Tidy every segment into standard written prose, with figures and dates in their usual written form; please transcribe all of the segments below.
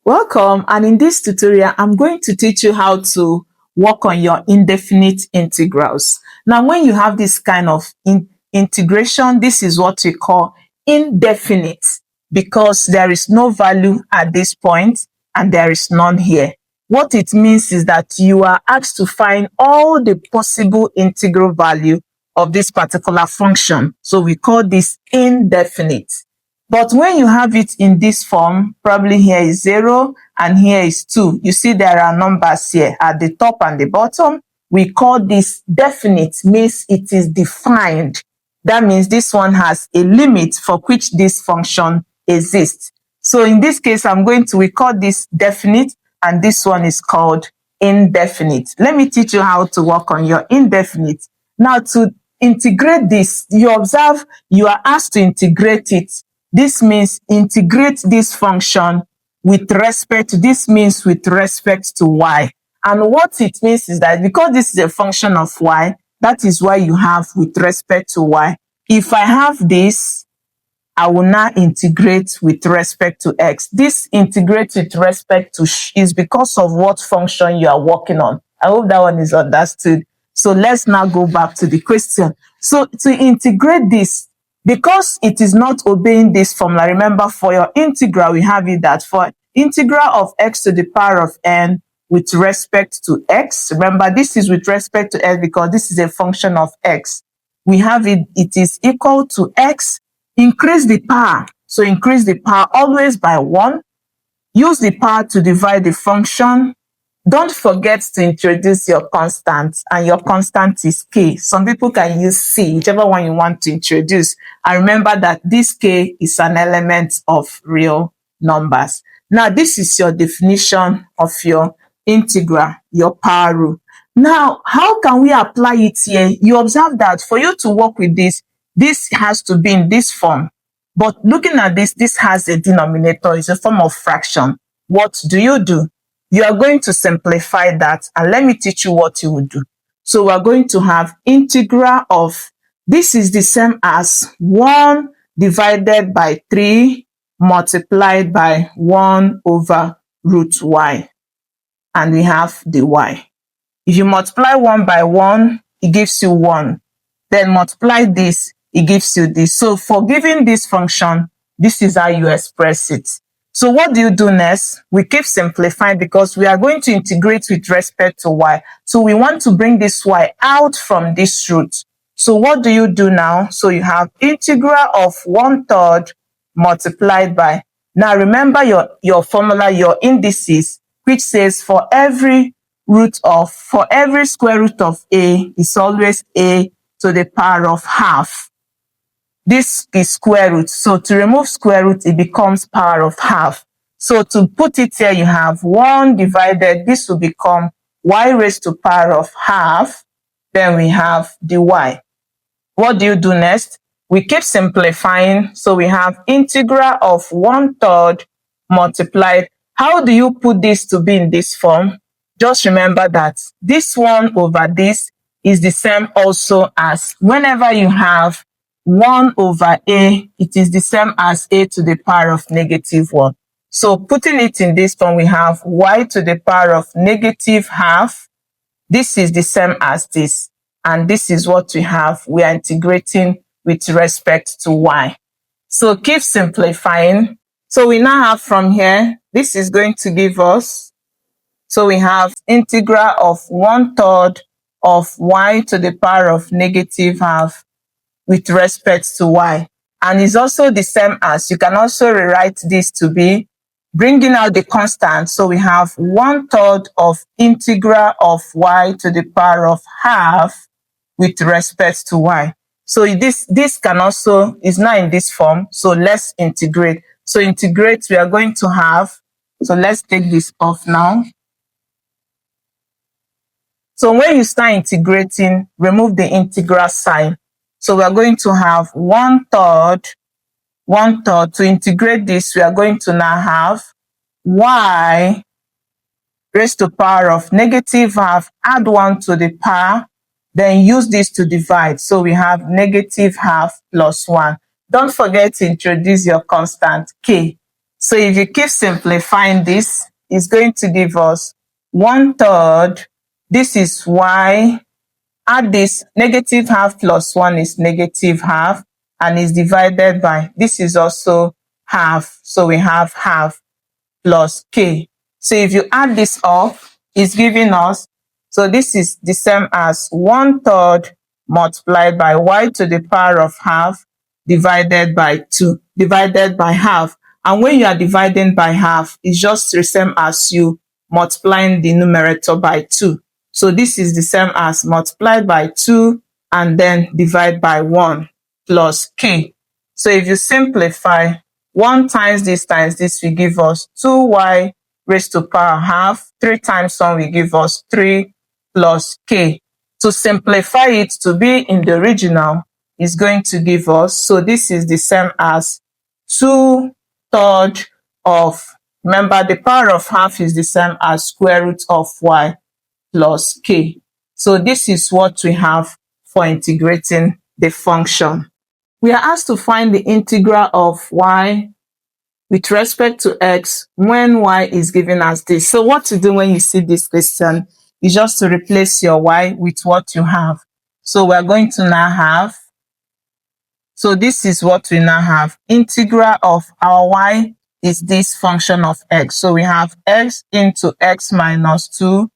Welcome, and in this tutorial, I'm going to teach you how to work on your indefinite integrals. Now, when you have this kind of integration, this is what we call indefinite because there is no value at this point and there is none here. What it means is that you are asked to find all the possible integral value of this particular function. So we call this indefinite. But when you have it in this form, probably here is 0 and here is 2. You see there are numbers here at the top and the bottom. We call this definite, means it is defined. That means this one has a limit for which this function exists. So in this case, we call this definite and this one is called indefinite. Let me teach you how to work on your indefinite. Now to integrate this, you observe you are asked to integrate it. This means integrate this function with respect to, this means with respect to y. And what it means is that because this is a function of y, that is why you have with respect to y. If I have this, I will now integrate with respect to x. This integrate with respect to is because of what function you are working on. I hope that one is understood. So let's now go back to the question. So to integrate this, because it is not obeying this formula, remember for your integral, we have it that for integral of x to the power of n with respect to x, remember this is with respect to x because this is a function of x. We have it is equal to x, increase the power. So increase the power always by 1. Use the power to divide the function. Don't forget to introduce your constant, and your constant is k. Some people can use c, whichever one you want to introduce. And remember that this k is an element of real numbers. Now, this is your definition of your integral, your power rule. Now, how can we apply it here? You observe that for you to work with this, this has to be in this form. But looking at this, this has a denominator. It's a form of fraction. What do? You are going to simplify that, and let me teach you what you would do. So we are going to have integral of, this is the same as 1 divided by 3 multiplied by 1 over root y. And we have the y. If you multiply 1 by 1, it gives you 1. Then multiply this, it gives you this. So for giving this function, this is how you express it. So what do you do next? We keep simplifying because we are going to integrate with respect to y. So we want to bring this y out from this root. So what do you do now? So you have integral of 1/3 multiplied by, now remember your formula, your indices, which says for every square root of a is always a to the power of half. This is square root. So to remove square root, it becomes power of half. So to put it here, you have 1 divided, this will become y raised to power of half. Then we have the y. What do you do next? We keep simplifying. So we have integral of 1/3 multiplied. How do you put this to be in this form? Just remember that this 1 over this is the same also as whenever you have 1 over a, it is the same as a to the power of -1. So putting it in this form, we have y to the power of -half. This is the same as this. And this is what we have. We are integrating with respect to y. So keep simplifying. So we now have from here, this is going to give us, so we have integral of 1/3 of y to the power of -half with respect to y. And it's also the same as, you can also rewrite this to be bringing out the constant. So we have 1/3 of integral of y to the power of half with respect to y. So this can also, is now in this form. So let's integrate. So integrate, we are going to have, so let's take this off now. So when you start integrating, remove the integral sign. So we are going to have 1/3. To integrate this, we are going to now have y raised to power of -half, add 1 to the power, then use this to divide. So we have -half plus 1. Don't forget to introduce your constant k. So if you keep simplifying this, it's going to give us 1/3. This is y. Add this, negative half plus 1 is negative half and is divided by, this is also half. So we have half plus k. So if you add this up, it's giving us, so this is the same as 1/3 multiplied by y to the power of half divided by 2, divided by half. And when you are dividing by half, it's just the same as you multiplying the numerator by 2. So this is the same as multiplied by 2 and then divide by 1 plus k. So if you simplify, 1 times this will give us 2y raised to power half. 3 times 1 will give us 3 plus k. To simplify it to be in the original is going to give us, so this is the same as 2/3 of, remember the power of half is the same as square root of y plus k. So this is what we have for integrating the function. We are asked to find the integral of y with respect to x when y is given as this. So what to do when you see this question is just to replace your y with what you have. So we're going to now have, so this is what we now have. Integral of our y is this function of x. So we have x into x minus 2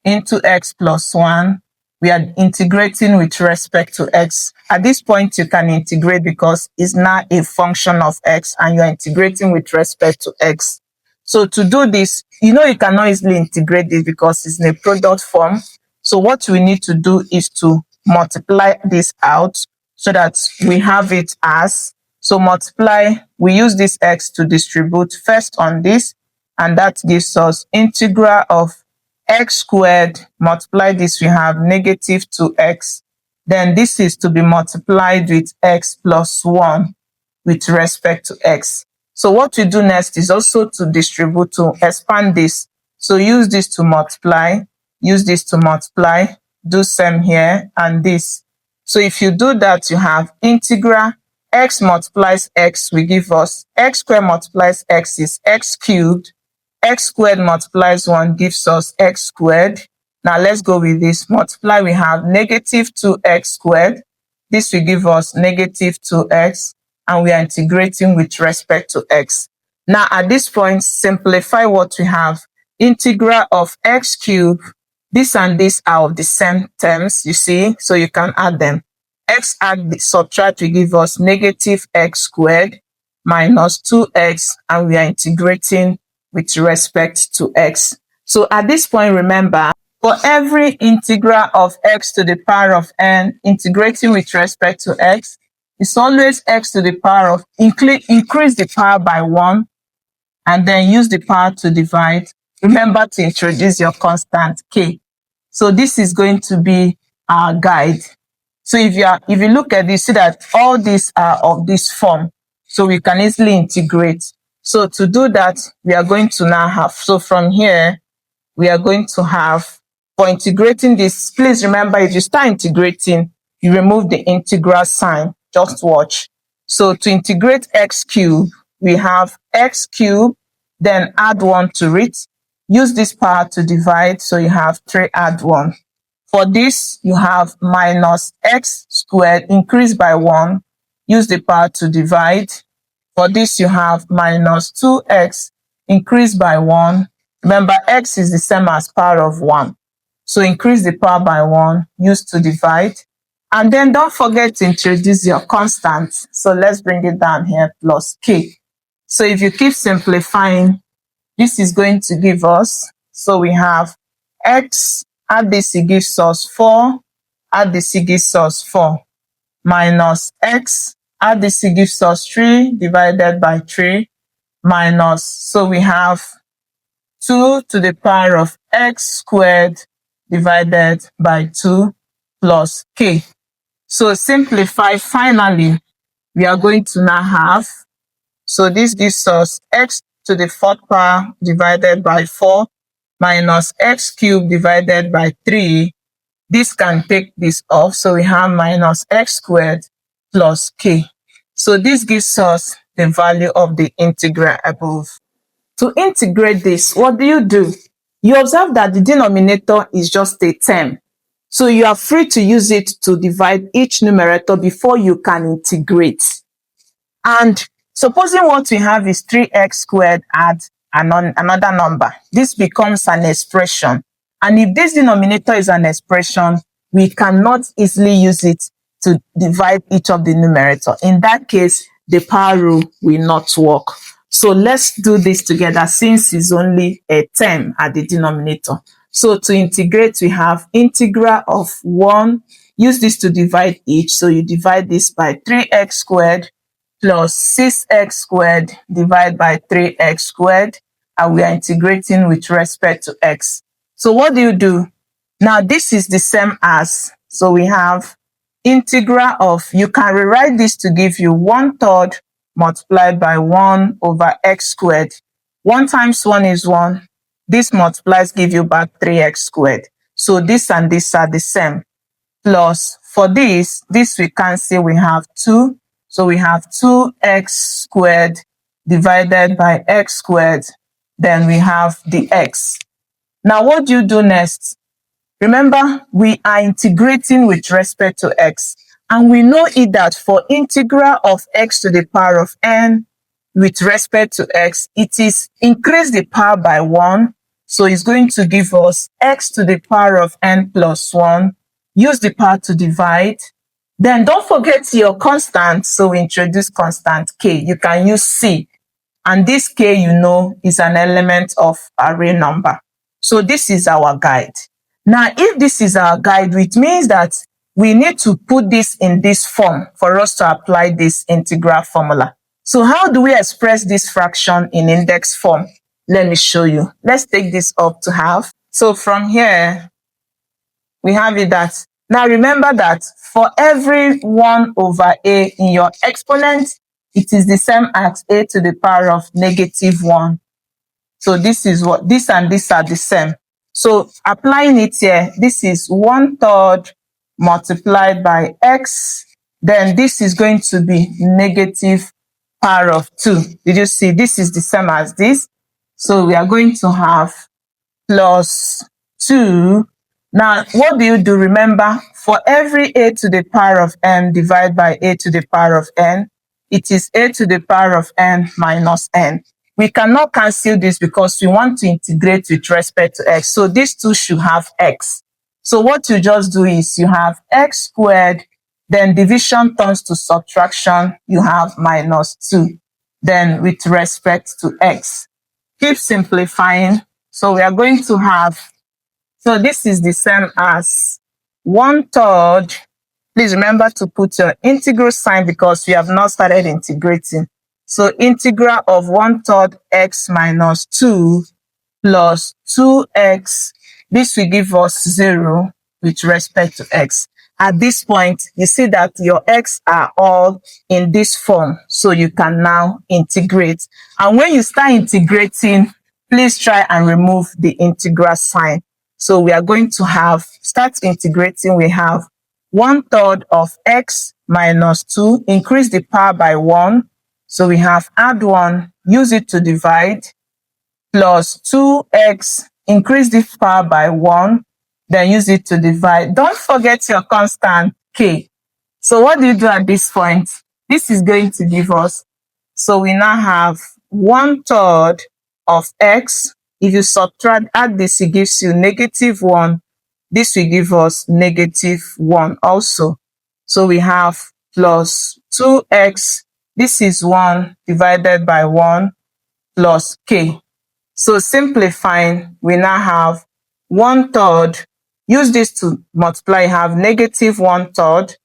into x plus 1. We are integrating with respect to x. At this point, you can integrate because it's now a function of x and you're integrating with respect to x. So to do this, you cannot easily integrate this because it's in a product form. So what we need to do is to multiply this out so that we have it as, so multiply, we use this x to distribute first on this, and that gives us integral of x squared, multiply this, we have negative 2x. Then this is to be multiplied with x plus 1 with respect to x. So what we do next is also to distribute, to expand this. So use this to multiply, use this to multiply, do same here and this. So if you do that, you have integral x multiplies x will give us x squared multiplies x is x cubed. X squared multiplies 1 gives us x squared. Now let's go with this. Multiply, we have negative 2x squared. This will give us negative 2x, and we are integrating with respect to x. Now at this point, simplify what we have. Integral of x cubed. This and this are of the same terms, you see, so you can add them. X add, subtract will give us negative x squared minus 2x, and we are integrating with respect to x. So at this point, remember, for every integral of x to the power of n, integrating with respect to x, it's always x to the power of, increase the power by 1, and then use the power to divide. Remember to introduce your constant k. So this is going to be our guide. So if you look at this, see that all these are of this form, so we can easily integrate. So to do that, we are going to now have, so from here, we are going to have, for integrating this, please remember, if you start integrating, you remove the integral sign. Just watch. So to integrate x cubed, we have x cubed, then add 1 to it. Use this power to divide, so you have 3 add 1. For this, you have minus x squared, increase by 1. Use the power to divide. For this, you have minus 2x, increase by 1. Remember, x is the same as power of 1. So increase the power by 1, use to divide. And then don't forget to introduce your constant. So let's bring it down here, plus k. So if you keep simplifying, this is going to give us, so we have x, add this, it gives us 4. Add this, it gives us 4. Minus x, add this, it gives us 3 divided by 3 minus, so we have 2 to the power of x squared divided by 2 plus k. So simplify, finally, we are going to now have, so this gives us x to the 4th power divided by 4 minus x cubed divided by 3. This can take this off, so we have minus x squared plus k. So this gives us the value of the integral above. To integrate this, what do? You observe that the denominator is just a term. So you are free to use it to divide each numerator before you can integrate. And supposing what we have is 3x squared add another number. This becomes an expression. And if this denominator is an expression, we cannot easily use it to divide each of the numerator. In that case, the power rule will not work. So let's do this together since it's only a term at the denominator. So to integrate, we have integral of 1. Use this to divide each. So you divide this by 3x squared plus 6x squared divided by 3x squared. And we are integrating with respect to x. So what do? Now this is the same as, so we have integral of, you can rewrite this to give you 1/3 multiplied by 1 over x squared. 1 times 1 is 1. This multiplies, give you back 3x squared. So this and this are the same. Plus, for this we cancel, we have 2. So we have 2x squared divided by x squared. Then we have the x. Now what do you do next? Remember, we are integrating with respect to x. And we know it that for integral of x to the power of n with respect to x, it is increase the power by 1. So it's going to give us x to the power of n plus 1. Use the power to divide. Then don't forget your constant. So we introduce constant k. You can use c. And this k, you know, is an element of array number. So this is our guide. Now, if this is our guide, it means that we need to put this in this form for us to apply this integral formula. So how do we express this fraction in index form? Let me show you. Let's take this up to half. So from here, we have it that, now remember that for every 1 over a in your exponent, it is the same as a to the power of -1. So this is what, this and this are the same. So applying it here, this is 1/3 multiplied by x. Then this is going to be negative power of 2. Did you see? This is the same as this. So we are going to have plus 2. Now, what do? Remember, for every a to the power of n divided by a to the power of n, it is a to the power of n minus n. We cannot cancel this because we want to integrate with respect to x. So these two should have x. So what you just do is you have x squared, then division turns to subtraction, you have -2. Then with respect to x. Keep simplifying. So we are going to have, so this is the same as 1/3. Please remember to put your integral sign because we have not started integrating. So integral of 1/3 x minus 2 plus 2x. This will give us 0 with respect to x. At this point, you see that your x are all in this form. So you can now integrate. And when you start integrating, please try and remove the integral sign. So we are going to have, start integrating, we have 1/3 of x minus 2, increase the power by 1. So we have add 1, use it to divide, plus 2x, increase the power by 1, then use it to divide. Don't forget your constant k. So what do you do at this point? This is going to give us, so we now have 1/3 of x. If you subtract, add this, it gives you -1. This will give us -1 also. So we have plus 2x. This is 1 divided by 1 plus k. So simplifying, we now have 1/3. Use this to multiply, you have -1/3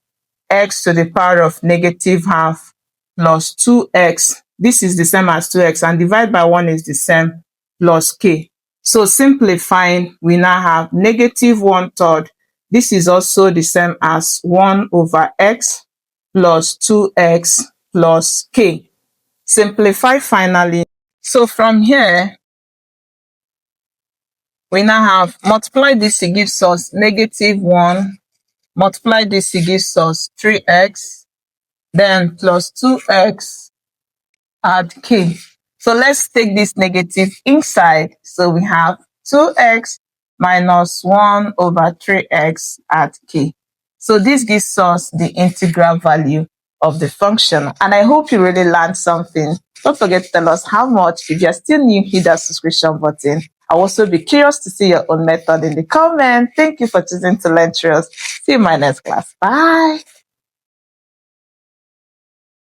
x to the power of -1/2 plus 2x. This is the same as 2x and divide by 1 is the same, plus k. So simplifying, we now have -1/3. This is also the same as 1 over x plus 2x plus k. Simplify finally. So from here, we now have multiply this, it gives us -1. Multiply this, it gives us 3x. Then plus 2x add k. So let's take this negative inside. So we have 2x minus 1 over 3x at k. So this gives us the integral value of the function. And I hope you really learned something. Don't forget to tell us how much. If you're still new, hit that subscription button. I'll also be curious to see your own method in the comment. Thank you for choosing to learn through us. See you in my next class. Bye.